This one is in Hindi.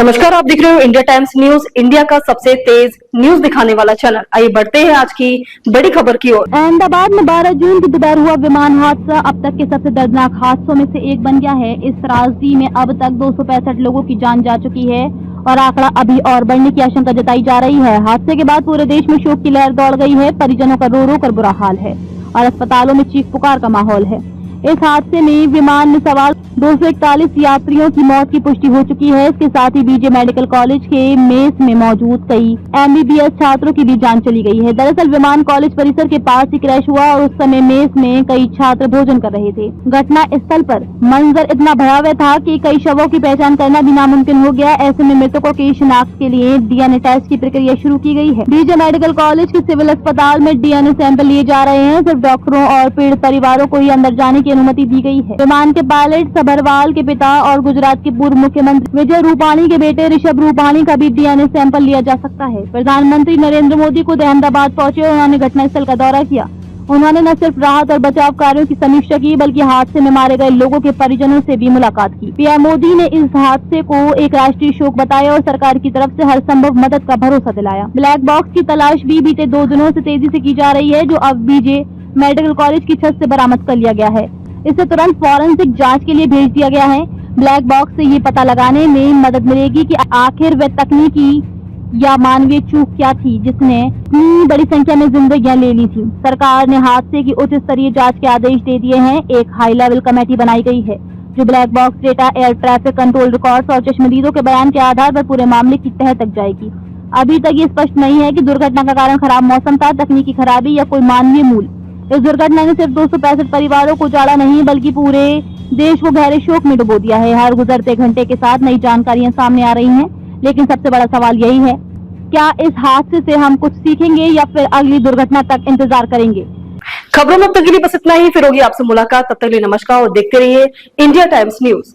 नमस्कार, आप देख रहे हो इंडिया टाइम्स न्यूज, इंडिया का सबसे तेज न्यूज दिखाने वाला चैनल। आइए बढ़ते हैं आज की बड़ी खबर की ओर। अहमदाबाद में 12 जून की दोपहर हुआ विमान हादसा अब तक के सबसे दर्दनाक हादसों में से एक बन गया है। इस त्रासदी में अब तक 265 लोगों की जान जा चुकी है और आंकड़ा अभी और बढ़ने की आशंका जताई जा रही है। हादसे के बाद पूरे देश में शोक की लहर दौड़ गई है। परिजनों का रो रो कर बुरा हाल है और अस्पतालों में चीख पुकार का माहौल है। इस हादसे में विमान में सवार 241 यात्रियों की मौत की पुष्टि हो चुकी है। इसके साथ ही बीजे मेडिकल कॉलेज के मेस में मौजूद कई MBBS छात्रों की भी जान चली गई है। दरअसल विमान कॉलेज परिसर के पास ही क्रैश हुआ और उस समय मेस में कई छात्र भोजन कर रहे थे। घटना स्थल पर मंजर इतना भयावह था कि कई शवों की पहचान करना भी नामुमकिन हो गया। ऐसे में मृतकों की शिनाख्त के लिए DNA टेस्ट की प्रक्रिया शुरू की गई है। बीजे मेडिकल कॉलेज के सिविल अस्पताल में DNA सैंपल लिए जा रहे हैं। सिर्फ डॉक्टरों और पीड़ित परिवारों को ही अंदर जाने की अनुमति दी गई है। विमान के पायलट सभरवाल के पिता और गुजरात के पूर्व मुख्यमंत्री विजय रूपाणी के बेटे ऋषभ रूपाणी का भी DNA सैंपल लिया जा सकता है। प्रधानमंत्री नरेंद्र मोदी खुद अहमदाबाद पहुंचे और उन्होंने घटनास्थल का दौरा किया। उन्होंने न सिर्फ राहत और बचाव कार्यों की समीक्षा की बल्कि हादसे में मारे गए लोगों के परिजनों से भी मुलाकात की। पीएम मोदी ने इस हादसे को एक राष्ट्रीय शोक बताया और सरकार की तरफ से हर संभव मदद का भरोसा दिलाया। ब्लैक बॉक्स की तलाश भी बीते 2 दिनों से तेजी से की जा रही है, जो अब बीजे मेडिकल कॉलेज की छत से बरामद कर लिया गया है। इसे तुरंत फॉरेंसिक जांच के लिए भेज दिया गया है। ब्लैक बॉक्स से ये पता लगाने में मदद मिलेगी कि आखिर वह तकनीकी या मानवीय चूक क्या थी जिसने इतनी बड़ी संख्या में जिंदगियां ले ली थी। सरकार ने हादसे की उच्च स्तरीय जांच के आदेश दे दिए हैं। एक हाई लेवल कमेटी बनाई गई है जो black box data, air traffic control records और चश्मदीदों के बयान के आधार पर पूरे मामले की तह तक जाएगी। अभी तक ये स्पष्ट नहीं है कि दुर्घटना का कारण खराब मौसम था, तकनीकी खराबी या कोई मानवीय मूल। इस दुर्घटना ने सिर्फ 265 परिवारों को उजाड़ा नहीं बल्कि पूरे देश को गहरे शोक में डुबो दिया है। हर गुजरते घंटे के साथ नई जानकारियां सामने आ रही हैं, लेकिन सबसे बड़ा सवाल यही है, क्या इस हादसे से हम कुछ सीखेंगे या फिर अगली दुर्घटना तक इंतजार करेंगे। खबरों में अब तक के लिए बस इतना ही। फिर होगी आपसे मुलाकात, तब तक के लिए नमस्कार और देखते रहिए इंडिया टाइम्स न्यूज।